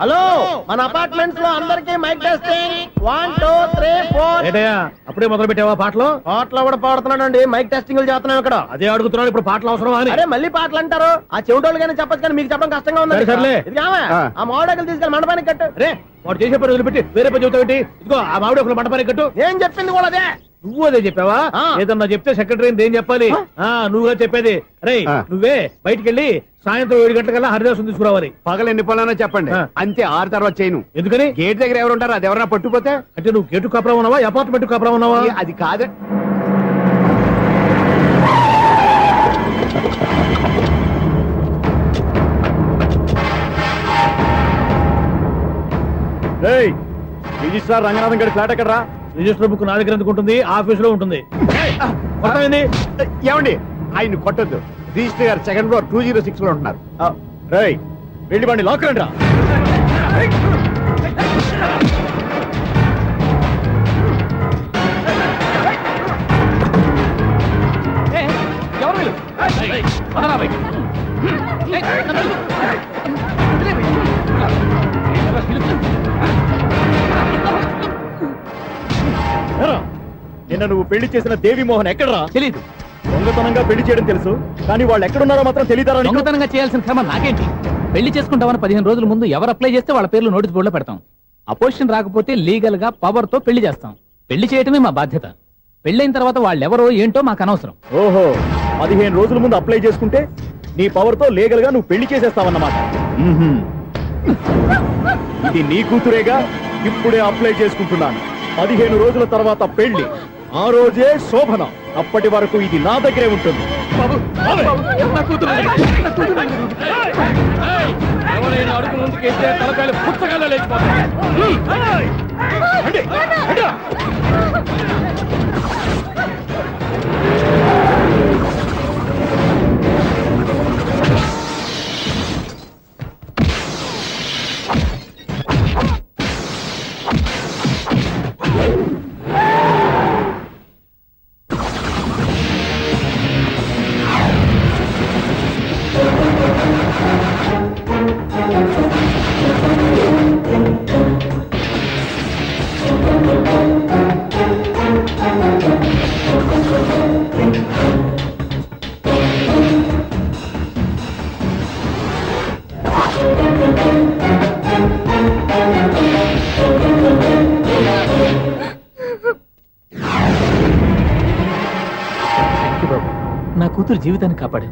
Hello, మన apartments లో అందరికి మైక్ టెస్టింగ్ 1 2 3 4. ఏటయ్యా అప్పుడే మొదలు పెట్టావా పాటలు? పాటలు కూడా పాడుతున్నాడు, మైక్ టెస్టింగ్ చేస్తున్నాం ఇక్కడ. అదే అడుగుతున్నాడు, ఇప్పుడు పాటలు అవసరమా అని. అరే మళ్ళీ పాటలు అంటారు, ఆ చెవిటోళ్ళు కానీ చెప్పచ్చు, కానీ మీకు చెప్పడం కష్టంగా ఉంది. సర్లే. ఇది ఆ మామిడాకులు తీసుకెళ్ళి మండపానికి కట్టు. రే వాడు చేసే పని వదిలిపెట్టి వేరే పని చెబుతావు. ఇదిగో ఆ మామిడి ఒకరు మంటపానికి కట్టు. నేను చెప్పింది కూడా అదే. నువ్వు అదే చెప్పావా? ఏదన్నా చెప్తే సెక్రటరీ ఏం చెప్పాలి? నువ్వుగా చెప్పేది. రే నువ్వే బయటికి వెళ్ళి సాయంత్రం 7 గంటలకల్లా హరిదాసు తీసుకురావాలి. పగలు ఎన్ని పనులైనా చెప్పండి, అంతే. 6 తర్వాత చేయను. ఎందుకని? గేట్ దగ్గర ఎవరు ఉంటారు, అది ఎవరైనా పట్టుకుపోతే. అంటే నువ్వు గేటు కాపురా ఉన్నావా, అపార్ట్మెంట్ కాపురా ఉన్నావా? అది కాదు. రిజిస్ట్రార్ రంగనాథన్ గారి ఫ్లాట్ ఎక్కడరా? రిజిస్టర్ బుక్ నా దగ్గర ఎందుకు ఉంటుంది? ఆఫీస్ లో ఉంటుంది. ఏమండి, ఆయన కొట్టద్దు. రిజిస్టర్ గారు 2nd floor 206 లో ఉంటున్నారు. రేయ్ వెళ్ళి బండి లాక్ రండి రా. నిన్న నువ్వు పెళ్లి చేసిన దేవి మోహన్ ఎక్కడరా? తెలీదు. దొంగతనంగా పెళ్లి చేయడం తెలుసు, కానీ వాళ్ళు ఎక్కడున్నారో మాత్రం తెలియదారా? దొంగతనంగా చేయాల్సిన క్రమ నాకేంటి? పెళ్లి చేసుకుంటామని 15 రోజుల ముందు ఎవరు అప్లై చేస్తే వాళ్ళ పేర్లు నోటీస్ బోర్డులో పెడతాం. అపోజిషన్ రాకపోతే లీగల్ గా పవర్ తో పెళ్లి చేస్తాం. పెళ్లి చేయటమే మా బాధ్యత. పెళ్లైన తర్వాత వాళ్ళెవరో ఏంటో మాకు అనవసరం. ఓహో, 15 రోజుల ముందు అప్లై చేసుకుంటే నీ పవర్ తో లీగల్ గా నువ్వు పెళ్లి చేసేస్తావన్నమాట. ఇది నీ కూతురేగా, ఇప్పుడే అప్లై చేసుకుంటున్నాను. 15 రోజుల తర్వాత పెళ్లి, ఆ రోజే శోభన. అప్పటి వరకు ఇది నా దగ్గరే ఉంటుంది. ఎవరైనా అడుగు ముందుకెళ్తే తలకాయలు పుచ్చకాయలు లేచిపోతాయి. నా కూతురు జీవితాన్ని కాపాడు.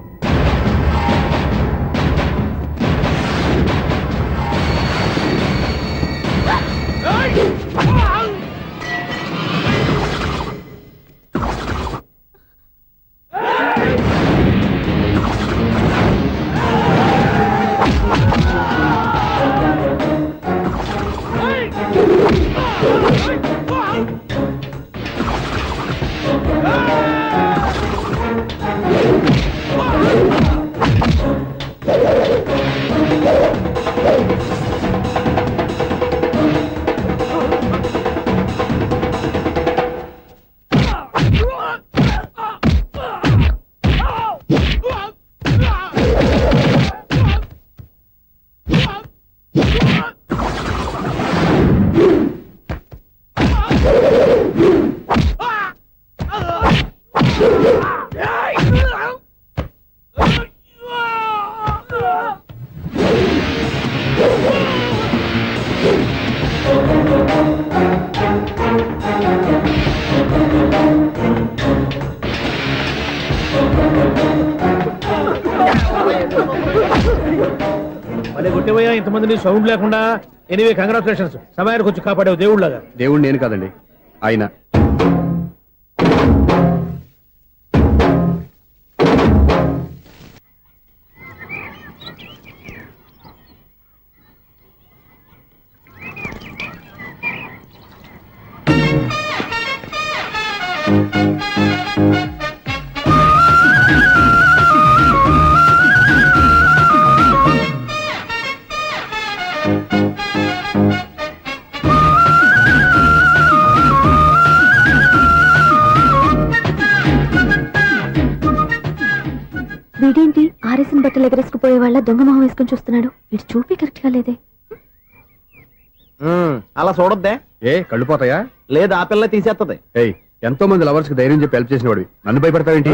మళ్ళీ కొట్టేవయ్యా ఇంతమందిని సౌండ్ లేకుండా. ఎనీవే కంగ్రాచులేషన్స్, సమయానికి వచ్చి కాపాడావు దేవుళ్ళగా. దేవుడు నేను కాదండి, ఆయన. వీడేంటి ఆరేసిన బట్టలు ఎగరేసుకుపోయే వాళ్ళ దొంగ మొహం వేసుకుని చూస్తున్నాడు. వీడు చూపి కరెక్ట్ గా లేదే. అలా చూడొద్దే. ఏ కళ్ళు పోతాయా? లేదు, ఆ పిల్ల తీసేస్తది. ఏయ్, ఎంతో మంది లవర్స్ కి ధైర్యం చెప్పి హెల్ప్ చేసిన వాడివి నన్ను భయపడతావేంటి?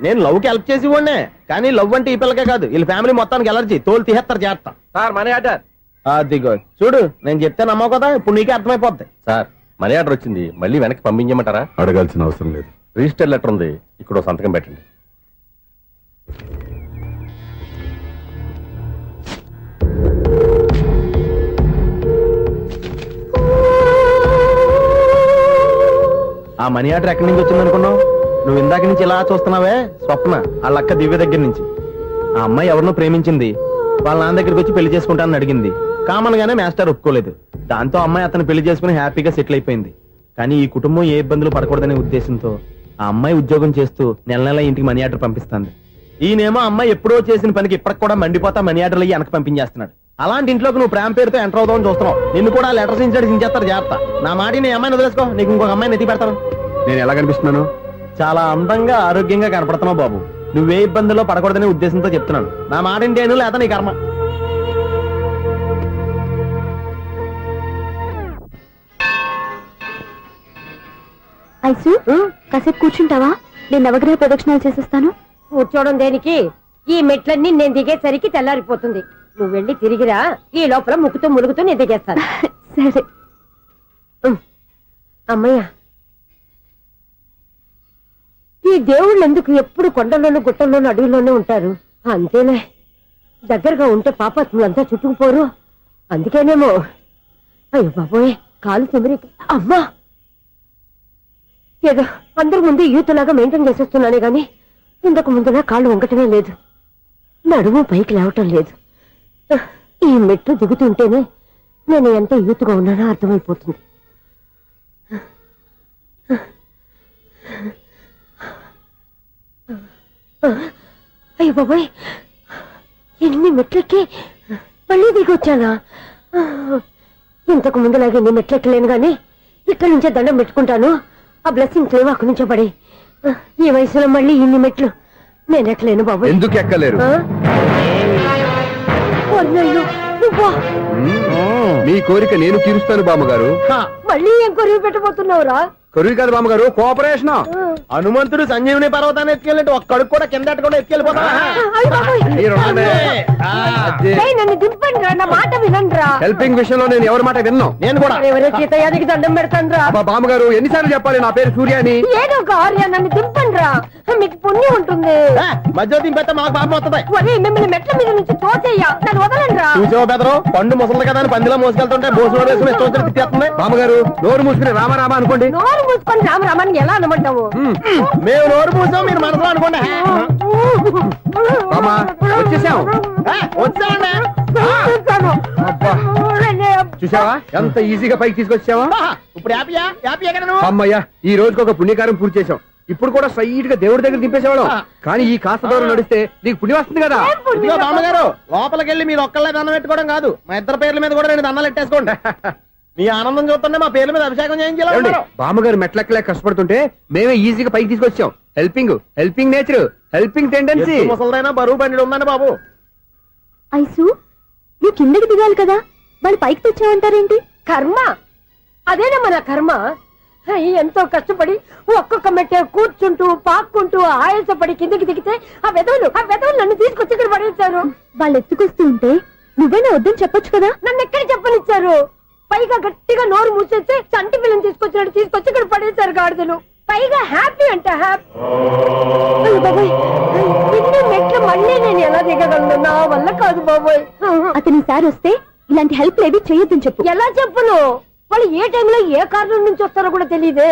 నేను లవ్ కి హెల్ప్ చేసి ఇవ్వండి, కానీ లవ్ అంటే ఈ పిల్లకే కాదు, వీళ్ళ ఫ్యామిలీ మొత్తానికి ఎలర్జీ, తోలు తీసేస్తారు చేస్తా. Sir money order. అదిగో చూడు, నేను చెప్తే నమ్మవు కదా, ఇప్పుడు నీకే అర్థమైపోద్ది. సార్ మనీ ఆర్డర్ వచ్చింది, మళ్ళీ వెనక్కి పంపించమంటారా? అడగాల్సిన అవసరం లేదు. రిజిస్టర్ లెటర్ ఉంది, ఇక్కడ ఓ సంతకం పెట్టండి. ఆ మనీ ఆర్డర్ ఎక్కడి నుంచి వచ్చింది అనుకున్నావు? నువ్వు ఇందాక నుంచి ఇలా చూస్తున్నావే, స్వప్న వాళ్ళ అక్క దివ్య దగ్గర నుంచి. ఆ అమ్మాయి ఎవరినో ప్రేమించింది, వాళ్ళ నాన్న దగ్గరికి వచ్చి పెళ్లి చేసుకుంటానని అడిగింది. కామన్ గానే మాస్టర్ ఒప్పుకోలేదు. దాంతో అమ్మాయి అతను పెళ్లి చేసుకుని హ్యాపీగా సెటిల్ అయిపోయింది. కానీ ఈ కుటుంబం ఏ ఇబ్బందులు పడకూడదనే ఉద్దేశంతో ఆ అమ్మాయి ఉద్యోగం చేస్తూ నెల నెల ఇంటికి మనీ ఆర్డర్ పంపిస్తుంది. ఈయనేమో అమ్మాయి ఎప్పుడో చేసిన పనికి ఇప్పటికి కూడా మండిపోతా మనీ ఆర్డర్లు అయ్యి వెనక పంపించేస్తున్నాడు. అలాంటి ఇంట్లోకి నువ్వు ప్రేమ పేరుతో ఎంటర్ అవుదామని చూస్తున్నావు. నిన్ను కూడా లెటర్స్ సించేస్తారు జాగ్రత్త. నా మాట నీ అమ్మాయిని వదిలేసుకో, నీకు ఇంకొక అమ్మాయిని ఎత్తి పెడతాను. నేను ఎలా కనిపిస్తున్నాను? చాలా అందంగా ఆరోగ్యంగా కనపడుతున్నావు బాబు. నువ్వే ఇబ్బందుల్లో పడకూడదనే ఉద్దేశంతో చెప్తున్నాను. నా మాట ఏంటేను లేదా నీ కర్మ. ఐసు కాసేపు కూర్చుంటావా? నేను నవగ్రహ ప్రదక్షిణాలు చేసేస్తాను. కూర్చోవడం దేనికి? ఈ మెట్లన్నీ నేను దిగేసరికి తెల్లారిపోతుంది. నువ్వు వెళ్ళి తిరిగిరా, ఈ లోపల ముక్కుతూ ములుగుతూ నేను దిగేస్తాను. సరే. అమ్మయ్య, ఈ దేవుళ్ళు ఎందుకు ఎప్పుడు కొండల్లోనూ గుట్టల్లోనూ అడవుల్లోనూ ఉంటారు? అంతేనే, దగ్గరగా ఉంటే పాపాత్ములంతా చుట్టుకుపోరు. అందుకేనేమో. అయ్యో బాబోయ్, కాలు తిమిరి. అమ్మా, ఏదో అందరి ముందు యూత్లాగా మెయింటైన్ చేసేస్తున్నానే గాని ఇంతకు ముందులా కాళ్ళు వంకటమే లేదు, నడుము పైకి లేవటం లేదు. ఈ మెట్లు దిగుతుంటేనే నేను ఎంత యూత్గా ఉన్నానో అర్థమైపోతుంది. అయ్యో బాబాయ్, ఎన్ని మెట్లెక్కి మళ్ళీ దిగి వచ్చానా? ఇంతకు ముందులాగే ఎన్ని మెట్లెక్కలేను గాని ఇక్కడి నుంచే దండం పెట్టుకుంటాను. ఆ బ్లెస్సింగ్స్ లేవు అక్కడి నుంచో పడి. ఈ వయసులో మళ్ళీ ఇన్ని మెట్లు నేను ఎక్కలేను బాబు. ఎందుకు ఎక్కలేరు? మీ కోరిక నేను తీరుస్తాను బామ్మగారు. మళ్ళీ ఏం కొరివి పెట్టబోతున్నావురా? కొరువు కాదు బామ్మగారు, కోఆపరేషన్. హనుమంతుడు సంజీవుని పర్వతాన్ని ఎత్తుకెళ్ళి ఒక్కడికి కూడా కింద కూడా ఎత్తుకెళ్ళిపోతా. నన్ను దింపండి రా, నా మాట వినండి రా. హెల్పింగ్ విషయంలో నేను ఎవరి మాట విన్నాను. నేను కూడా ఎవరే సీతయ్యానికి దండం పెడతాను రా. బామ్మగారు ఎన్నిసార్లు చెప్పాలి నా పేరు సూర్యాని? ఏదో ఒక ఆర్య, నన్ను దింపండి రా, మీకు పుణ్యం ఉంటుంది. మధ్య దింపేస్తే మాకు పాపం వస్తుంది. ఒరే, మిమ్మల్ని మెట్ల మీద నుంచి తోచేయ్యా, నన్ను వదలండి రా. చూసావో బెదరు, పండు ముసలి కదా అని పందిలో మోసుకెళ్తుంటే బోసులో వేసుకుని ఇష్టం తిట్టేస్తుంది. బామ్మగారు నోరు మూసుకుని రామారామా అనుకోండి. నోరు మూసుకొని రామరామాన్ని ఎలా అనమంటావు? మేము నోరు పూసాం, మీరు మనసులో అనుకోండి. బామ్మా వచ్చేసాం. వచ్చామండి. అబ్బా, చూసావా ఎంత ఈజీగా పైకి తీసుకొచ్చావా? ఇప్పుడు హ్యాపీయా? హ్యాపీ ఎక్కడ నువ్వు? అమ్మయ్యా, ఈ రోజుకి ఒక పుణ్యకారం పూర్తి చేసాం. ఇప్పుడు కూడా స్ట్రైట్ గా దేవుడి దగ్గర దింపేసేవాళ్ళం. కానీ ఈ కాస్త దూరం నడిస్తే నీకు పుణ్యం వస్తుంది కదా. ఇదిగో బామ్మగారు, లోపలికి వెళ్ళి మీరు ఒక్కళ్ళే దండం పెట్టుకోవడం కాదు, మా ఇద్దరు పేర్ల మీద కూడా 2 దండాలు ఎట్టేసుకోండి. మీ ఆనందం చూస్తుంటే మా పేర్ల మీద అభిషేకం చేయించాలి. బామ్మగారు మెట్లెక్కలే కష్టపడుతుంటే మేమే ఈజీగా పైకి తీసుకొచ్చాం. Helping nature, helping tendency. ముసలిదైనా బరువు బండి ఉందండి బాబు. ఐసు, నువ్వు కిందకి దిగాలి కదా, వాళ్ళు పైకి తెచ్చావంటారేంటి? కర్మ, అదేనా మన కర్మ. ఎంతో కష్టపడి ఒక్కొక్క మెట్టే కూర్చుంటూ పాక్కుంటూ ఆయాసపడి కిందకి దిగితే ఆ వెధవులు నన్ను తీసుకొచ్చి ఇక్కడ పడేశారు. వాళ్ళు ఎత్తుకొస్తూ ఉంటే నువ్వేనా వద్దని చెప్పొచ్చు కదా. నన్ను ఎక్కడ చెప్పనిచ్చారు? పైగా గట్టిగా నోరు మూసేస్తే చంటి పిల్లని తీసుకొచ్చినట్టు తీసుకొచ్చి ఇక్కడ పడేశారు గాడిదలు. పైగా హ్యాపీ అంటే హ్యాపీ. ఇన్ని మెట్లు మళ్ళీ నేను ఎలా దిగగలను? నా వల్ల కాదు బాబోయ్. అతని సార్ వస్తే ఇలాంటి హెల్ప్ లేవి చేయొద్దని చెప్పు. ఎలా చెప్పును? వాళ్ళు ఏ టైంలో ఏ కారణం నుంచి వస్తారో కూడా తెలియదే.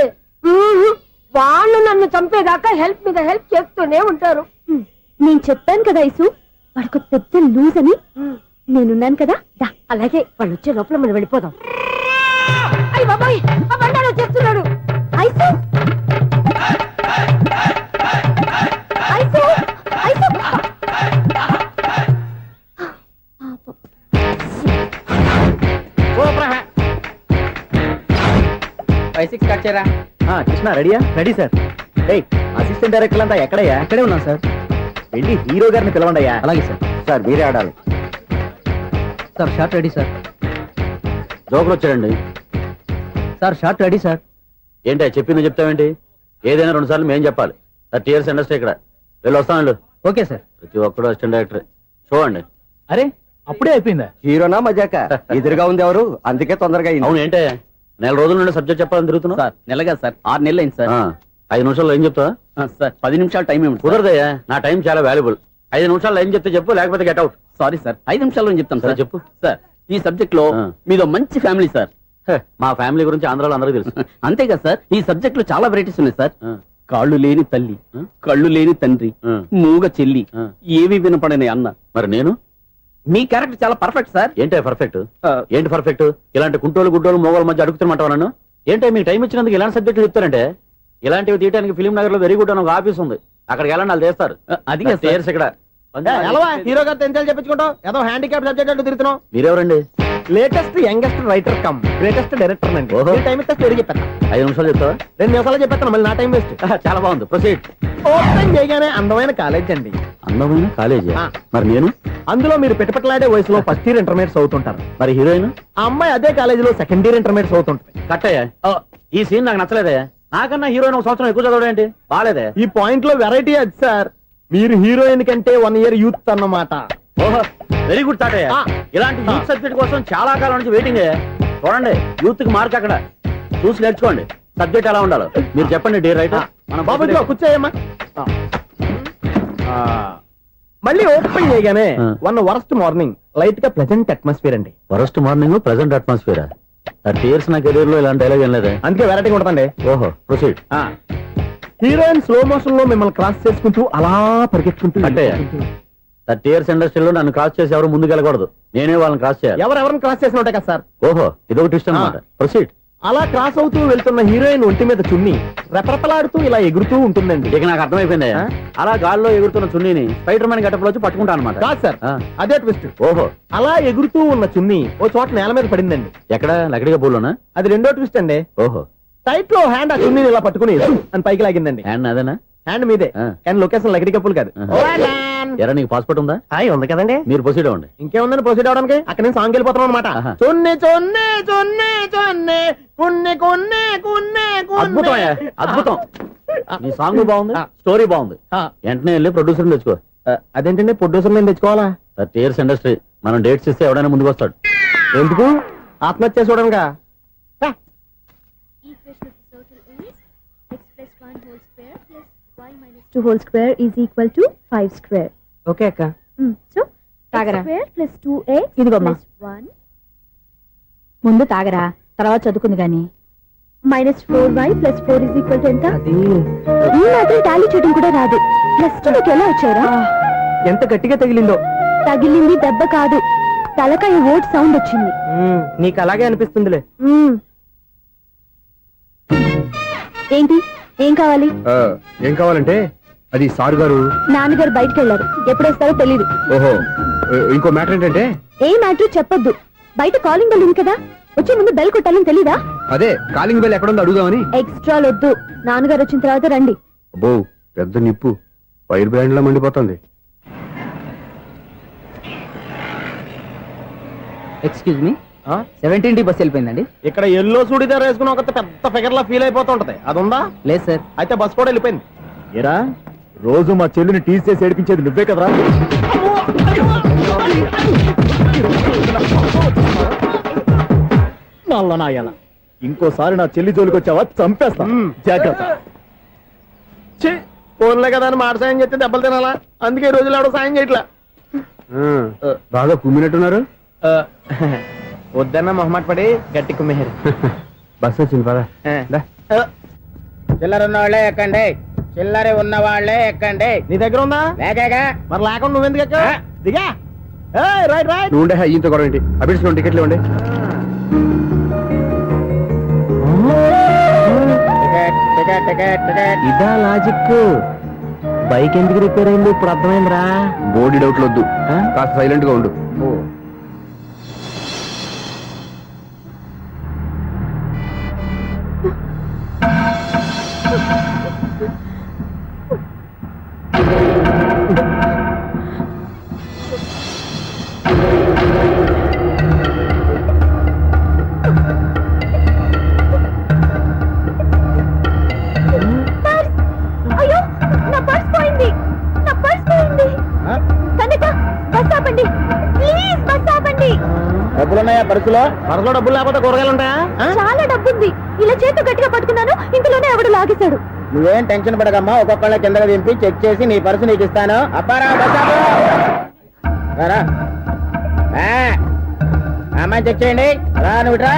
వాళ్ళు నన్ను చంపేదాకా హెల్ప్ మీద హెల్ప్ చేస్తూనే ఉంటారు. నేను చెప్పాను కదా ఐసు, వాడికి పెద్ద లూజ్ అని. నేనున్నాను కదా. అలాగే, వాళ్ళు వచ్చే లోపల మనం వెళ్ళిపోదాం. అయ్య బాబాయ్, ఆ బండారు వచ్చేస్తున్నాడు. Ice, ice, ice. 5-6 కట్ చేయరా. కృష్ణ రెడీయా? Ready sir. అసిస్టెంట్ డైరెక్టర్ అంతా ఎక్కడయ్యా? ఇక్కడే ఉన్నాం సార్. వెళ్ళి హీరో గారిని పిలవండి అయ్యా. అలాగే సార్. సార్ మీరే ఆడాలి. Sir shot ready sir. Joker వచ్చాడండి. Sir shot ready sir. ఏంటి చెప్పింది చెప్తావేంటి? ఏదైనా 2 సార్లు మేం చెప్పాలి. 30 years ఇండస్ట్రీ ఇక్కడ. వెళ్ళి వస్తాను. Okay sir. ప్రతి ఒక్కడు అసిస్టెంట్ డైరెక్టర్. చూడండి. అరే అప్పుడే అయిపోయిందా? హీరోనా మజాక? ఎదురుగా ఉంది ఎవరు, అందుకే తొందరగా అయింది. అవును ఏంటే 4 రోజుల నుండి సబ్జెక్ట్ చెప్పాలని తిరుగుతున్నా. సార్ నెలగా సార్ 6 నెలలు అయింది సార్. 5 నిమిషాల్లో ఏం చెప్తా? సార్ 10 నిమిషాలు టైం ఏమి కుదరదయ్యా, నా టైం చాలా వాల్యుబుల్. 5 నిమిషాల్లో ఏం చెప్తే చెప్పు, లేకపోతే గెట్ అవుట్. సారీ సార్, 5 నిమిషాల్లో చెప్తాను సరే సార్. చెప్పు. సార్ ఈ సబ్జెక్ట్ లో ఆ. మీదో మంచి ఫ్యామిలీ సార్. మా ఫ్యామిలీ గురించి ఆంధ్రాలో అందరికీ తెలుసు. అంతేగా సార్, ఈ సబ్జెక్ట్ లో చాలా వెరైటీస్ ఉన్నాయి సార్. ఆ. కాళ్ళు లేని తల్లి, ఆ. కళ్ళు లేని తండ్రి, ఆ. మూగ చెల్లి, ఆ. ఏవి వినపడని అన్న. మరి నేను మీ క్యారెక్టర్ చాలా పర్ఫెక్ట్ సార్. ఏంటే పర్ఫెక్ట్? ఏంటి పర్ఫెక్ట్? ఇలాంటి కుంటోలు గుడ్డోలు మోగోల మధ్య అడుగుతున్నమాట నన్ను. ఏంటంటే మీకు టైం ఇచ్చినందుకు ఇలాంటి సబ్జెక్టులు చెప్తారంటే, ఇలాంటివి తీయడానికి ఫిలిం నగర్ లో వెరీ గుడ్ అని ఒక ఆఫీస్ ఉంది. అక్కడికి వెళ్ళండి, వాళ్ళు చేస్తారు. అది కాదు సార్. చేర్స్ ఇక్కడ హీరో గారు తెంచాలి చెప్పించుకుంటావు ఏదో హ్యాండిక్యాప్ సబ్జెక్ట్ అంటూ తిరుగుతున్నావు. మీరెవరండి? Latest youngest writer cum greatest director అండి. ఓహో. టైం ఇస్తే స్టోరీ చెప్పాను. 5 నిమిషాలు చెప్తావా? 2 నిమిషాలు చెప్పాను, మళ్ళీ నా టైం వేస్ట్. చాలా బాగుంది, ప్రొసీడ్. ఓపెన్ చేయగానే అందమైన కాలేజ్ అండి. అందమైన కాలేజీ. ఆ. మరి నేను? అందులో మీరు పెట్టుపట్లాడే వయసులో ఫస్ట్ ఇయర్ ఇంటర్మీడియట్స్ అవుతుంటారు. మరి హీరోయిన్? ఆ అమ్మాయి అదే కాలేజీలో సెకండ్ ఇయర్ ఇంటర్మీడియట్స్ అవుతుంటది. కట్టయ్యా. ఈ సీన్ నాకు నచ్చలేదే. నాకన్నా హీరోయిన్ 1 సంవత్సరం ఎక్కువ చదవడం ఏంటి? బాలేదే. ఈ పాయింట్ లో వెరైటీ అది సార్. మీరు హీరోయిన్ కంటే 1 year యూత్ అన్నమాట. ఓహో, వెరీ గుడ్ తాటయ్య. ఆ. ఇలాంటి యూత్ సబ్జెక్ట్ కోసం చాలా కాలం నుంచి వెయిటింగ్. చూడండి, యూత్ కి మార్క్ అక్కడ. చూసి నేర్చుకోండి సబ్జెక్ట్ ఎలా ఉండాలో. మీరు చెప్పండి డే రైటర్. బాబు ఇదిగో కూర్చోయమ్మా. మళ్ళీ ఓపెన్ చేయగానే ఆ. 1 worst మార్నింగ్ లైట్ గా ప్లెజెంట్ అట్మాస్ఫియర్ అండి. First morning present atmosphere. 30 years నా కెరీర్ లో ఇలాంటి డైలాగ్ ఏం లేదే. అందుకే వెరైటీగా ఉంటుందండి. ఓహో, ప్రొసీడ్. హీరోయిన్ స్లో మోషన్ లో మిమ్మల్ని క్రాస్ చేసుకుంటూ అలా పరిగెత్తుకుంటూ అంటే 30 years ఇండస్ట్రీలో నన్ను క్రాస్ చేసి ఎవరు ముందుకు వెళ్ళకూడదు. నేనే వాళ్ళని క్రాస్ చేయాలి. ఎవరెవరిని క్రాస్ చేసిన ఉంటాయి కదా సార్. ఓహో, ఇదొక ట్విస్ట్ అన్నమాట. ప్రొసీడ్. అలా క్రాస్ అవుతూ వెళ్తున్న హీరోయిన్ ఒంటి మీద చున్ని రెపరెపలాడుతూ ఇలా ఎగురుతూ ఉంటుందండి. ఇక నాకు అర్థమైపోయింది. ఆ? అలా గాల్లో ఎగురుతున్న చున్నీని స్పైడర్ మ్యాన్ గెటప్ లో వచ్చి పట్టుకుంటా అనమాట. కాదు సార్, ఆ. అదే ట్విస్ట్. ఓహో, అలా ఎగురుతూ ఉన్న చున్ని ఓ చోట నేల మీద పడిందండి. ఎక్కడ? లకడిగా బోల్లోనా? అది రెండో ట్విస్ట్ అండి. ఓహో, టైట్ లో హ్యాండ్ ఆ చున్నీని ఇలా పట్టుకుని అని పైకి లాగిందండి. హ్యాండ్ అదేనా? హ్యాండ్ మీదే, ఆ. కానీ లొకేషన్ లకడి కప్పులు కాదు. ఆహా. ఎరా, నీకు పాస్పోర్ట్ ఉందా? ఉంది కదండి. మీరు ప్రొసీడ్ అవ్వండి. ఇంకేముందని ప్రొసీడ్ అవడానికి అక్కడ నుంచి సాంగ్ వెళ్ళిపోతున్నాం అనమాట. ఆహా. చున్ని చున్ని చున్ని చున్ని కున్ని కున్ని కున్ని అద్భుతం అయ్యా, అద్భుతం. నీ సాంగ్ బాగుంది, ఆ. స్టోరీ బాగుంది. ఆ. వెంటనే వెళ్ళి ప్రొడ్యూసర్ తెచ్చుకో. అదేంటండి ప్రొడ్యూసర్ నేను తెచ్చుకోవాలా? 30 years ఇండస్ట్రీ, మనం డేట్స్ ఇస్తే ఎవడైనా ముందుకు వస్తాడు. ఎందుకు? ఆత్మహత్య చూడనుగా. Equation of the circle is x plus 1 whole square plus y minus 2 whole square is equal to 5 square. Okay అక్క. So, తాగరా. x square plus 2x ఇదిగోమ్మా. plus 1 ముందు తాగరా, తర్వాత చదువుకుంది గాని. minus 4y plus 4 is equal to ఎంత? అది ఈ మాత్రం టాలీ చేయడం కూడా రాదు. ప్లస్ 2 నీకు ఎలా వచ్చారా? ఎంత గట్టిగా తగిలిందో. తగిలింది దెబ్బ కాదు, తలకాయ ఓట్ సౌండ్ వచ్చింది. నీకు అలాగే అనిపిస్తుందిలే. ఏంటి? ఏం కావాలి? ఏం కావాలంటే అది సార్ గారు. నాన్నగారు బయటకు వెళ్ళారు, ఎప్పుడొస్తారో తెలీదు. ఓహో, ఇంకో మ్యాటర్ ఏంటంటే ఏ మ్యాటర్ చెప్పొద్దు. బయట కాలింగ్ బెల్ ఉంది కదా, వచ్చే ముందు బెల్ కొట్టాలని తెలీదా? అదే కాలింగ్ బెల్ ఎక్కడుందో అడుగుదామని. ఎక్స్ట్రా వద్దు, నాన్నగారు వచ్చిన తర్వాత రండి. అబ్బో, పెద్ద నిప్పు ఫైర్ బ్రాండ్ లా మండిపోతుంది. ఎక్స్క్యూజ్ మీ, 17D బస్ వెళ్ళిపోయిందండి. ఇక్కడ ఎల్లో చూడిదార్ వేసుకుని ఒక పెద్ద ఫిగర్ లా ఫీల్ అయిపోతుంటది, అది ఉందా? లేదు సార్. అయితే బస్ కూడా వెళ్ళిపోయింది. ఏరా, రోజు మా చెల్లిని టీస్ చేసి ఏడిపించేది నువ్వే కదరా? నల్ల నాయన, ఇంకోసారి నా చెల్లి జోలికి వచ్చావా చంపేస్తా. జాగ్రత్త. ఫోన్లే కదా అని మాట సాయం చేస్తే దెబ్బలు తినాలా? అందుకే ఈ రోజులు ఎవడో సాయం చేయట్లా. బాగా కుమ్మినట్టున్నారు. వద్దన్న మొహమాట పడి గట్టి కుమ్మేరు. బస్ వచ్చింది పదా. చిల్లర ఉన్న వాళ్ళే ఎక్కండి, చిల్లర ఉన్న వాళ్ళే ఎక్కండి. నీ దగ్గర ఉందా? లేకగా మరి లేకుండా నువ్వెందుకు ఎక్కావు? దిగా. Right right. నువ్వు ఉండే ఇంత గొడవ ఏంటి? అభిడ్స్ టికెట్లు ఇవ్వండి. Ticket ticket ticket ticket. ఇదా లాజిక్. బైక్ ఎందుకు రిపేర్ అయింది ఇప్పుడు అర్థమైందిరా. బోడీ డౌట్లు వద్దు, కాస్త సైలెంట్ గా ఉండు. డబ్బులున్నాయా పర్సులో? వరసలో డబ్బులు లేకపోతే కూరగాయలు ఉంటాయా ఆ? చాలా డబ్బుంది. ఇలా చేతితో గట్టిగా పట్టుకున్నాను, ఇంతలోనే ఎవడు లాగేశాడు. నువ్వేం టెన్షన్ పడకమ్మా, ఒక్కొక్కళ్ళ కిందకి దింపి చెక్ చేసి నీ పర్సు నీకు ఇస్తాను. అబ్బారా బస్సాపు. రా అమ్మాయి చెక్ చేయండి. రా నువ్వు రా.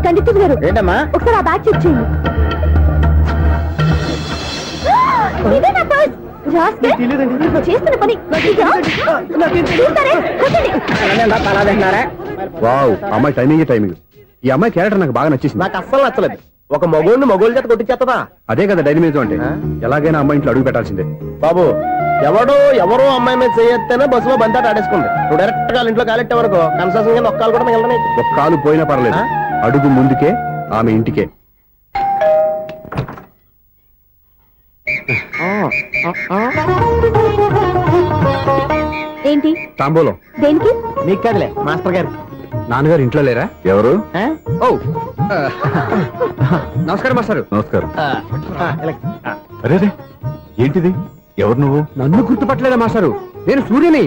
కండితులు గారు, ఏంటమ్మా? ఒకసారి ఆ బ్యాగ్ చెక్ చేయండి. ఇదే నా పర్స్. రాస్కెల్, నువ్వు చేస్తున్న పని ఇదా? చూస్తారే, కొట్టండి. అలా తింటున్నారా? వావ్, అమ్మాయి టైమింగ్. ఈ అమ్మాయి క్యారెక్టర్ నాకు బాగా నచ్చేసింది. నాకు అస్సలు నచ్చలేదు. ఒక మగోడిని మగోళ్ళ చేత కొట్టించేస్తుందా? అదే కదా డైనమిజం అంటే. ఎలాగైనా అమ్మాయి ఇంట్లో అడుగు పెట్టాల్సిందే. బాబు, ఎవరో అమ్మాయి మీద చేయొత్తేనే బస్సులో బంతాట ఆడేసుకుంది. నువ్వు డైరెక్ట్ గా ఇంట్లో కాలెట్టే వరకు కన్సెషన్ కింద ఒక్కలు కూడా మిగలనే. ఒక కాలు పోయినా పర్లేదు, ఆ? అడుగు ముందుకే, ఆమె ఇంటికే. ఏంటి? తాంబూలం. దేనికి? నీకు కదలే మాస్టర్ గారు. నాన్నగారు ఇంట్లో లేరా? ఎవరు? ఆ? ఓ నమస్కారం మాస్టారు. నమస్కారం. ఇలా. అరే ఏంటిది? ఎవరు నువ్వు? నన్ను గుర్తుపట్టలేదా మాస్టారు? నేను సూర్యని.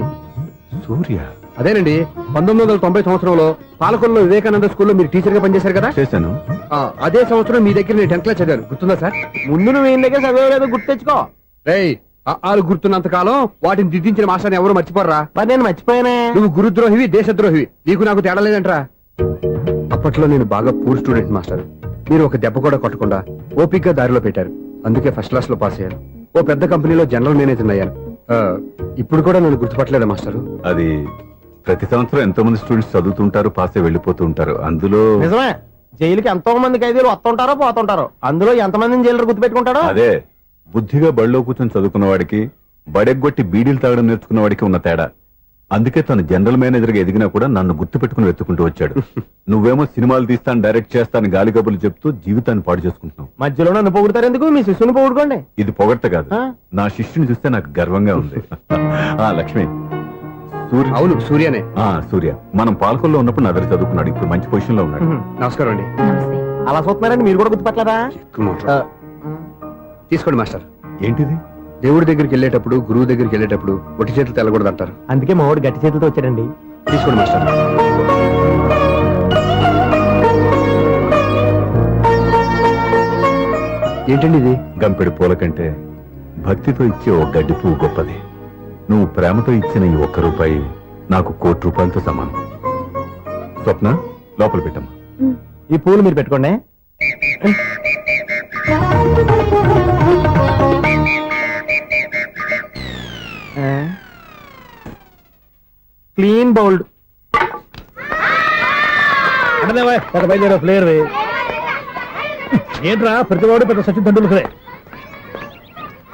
సూర్య. అదేనండి, 1990 సంవత్సరంలో పాలకొల్లో వివేకానంద స్కూల్లో మీరు టీచర్ గా పనిచేశారు కదా. చేశాను. అదే సంవత్సరం మీ దగ్గర నేను 10th క్లాస్ చదివాను. గుర్తుందా సార్? ముందు నువ్వు ఈయన దగ్గర చదివేలేదు, గుర్తు తెచ్చుకో. రేయ్, ఆలు గుర్తున్నంత కాలం వాటిని దిద్దించిన మాస్టర్ని ఎవరు మర్చిపోర్రా. మరి నేను మర్చిపోయానే. నువ్వు గురుద్రోహివి, దేశద్రోహివి. నీకు నాకు తేడా లేదంట్రా. అప్పట్లో నేను బాగా పూర్ స్టూడెంట్ మాస్టర్. మీరు ఒక దెబ్బ కూడా కొట్టకుండా ఓపిగ్గా దారిలో పెట్టారు. అందుకే ఫస్ట్ క్లాస్ లో పాస్ అయ్యాను. ఓ పెద్ద కంపెనీలో జనరల్ మేనేజర్ అయ్యాను. ఇప్పుడు కూడా నన్ను గుర్తుపట్టలేదా మాస్టర్? అది ప్రతి సంవత్సరం ఎంతో మంది స్టూడెంట్స్ చదువుతుంటారు, పాస్ అయి వెళ్ళిపోతూ ఉంటారు. అందులో నిజమే, జైలుకి ఎంతో మంది ఖైదీలు వస్తుంటారో పోతుంటారో. అందులో ఎంతమందిని జైలు గుర్తు పెట్టుకుంటాడో. అదే బుద్ధిగా బడిలో కూర్చొని చదువుకున్న వాడికి, బడెగ్గొట్టి బీడీలు తాగడం నేర్చుకున్న వాడికి ఉన్న తేడా. అందుకే తను జనరల్ మేనేజర్ గా ఎదిగినా కూడా నన్ను గుర్తు పెట్టుకుని వెతుకుంటూ వచ్చాడు. నువ్వేమో సినిమాలు తీస్తాను, డైరెక్ట్ చేస్తాను గాలి కబుర్లు చెప్తూ జీవితాన్ని పాడు చేసుకుంటున్నావు. మధ్యలో నన్ను పొగుడతారు ఎందుకు? మీ శిష్యుని పొగుడుకోండి. ఇది పొగడ్త కాదు, ఆ? నా శిష్యుని చూస్తే నాకు గర్వంగా ఉంది. ఆ లక్ష్మి, సూర్య. అవును, సూర్యనే. సూర్య మనం పాలకొల్లో ఉన్నప్పుడు నా దగ్గర చదువుకున్నాడు. ఇప్పుడు మంచి పొజిషన్ లో ఉన్నాడు. నమస్కారం అండి. నమస్తే. అలా చూస్తున్నారండి, మీరు కూడా గుర్తుపట్టలేదా? తీసుకోండి మాస్టర్. ఏంటిది? దేవుడి దగ్గరికి వెళ్ళేటప్పుడు, గురువు దగ్గరికి వెళ్ళేటప్పుడు ఒట్టి చేతులు తెల్లకూడదు అంటారు. అందుకే మా వాడు గట్టి చేతులతో వచ్చాడండి. తీసుకోండి మాస్టర్. ఏంటండి ఇది? గంపెడు పూల కంటే భక్తితో ఇచ్చే ఓ గడ్డి పువ్వు గొప్పది. నువ్వు ప్రేమతో ఇచ్చిన ఈ 1 రూపాయి నాకు 1 కోటి రూపాయలతో సమానం. స్వప్న, లోపల పెట్టమ్మా. ఈ పూలు మీరు పెట్టుకోండి. Clean bowled. బయలుదేరా ప్లేయర్ ఏంట్రా, ప్రతివాడు పెద్ద సచిన్ తెండూల్కరే.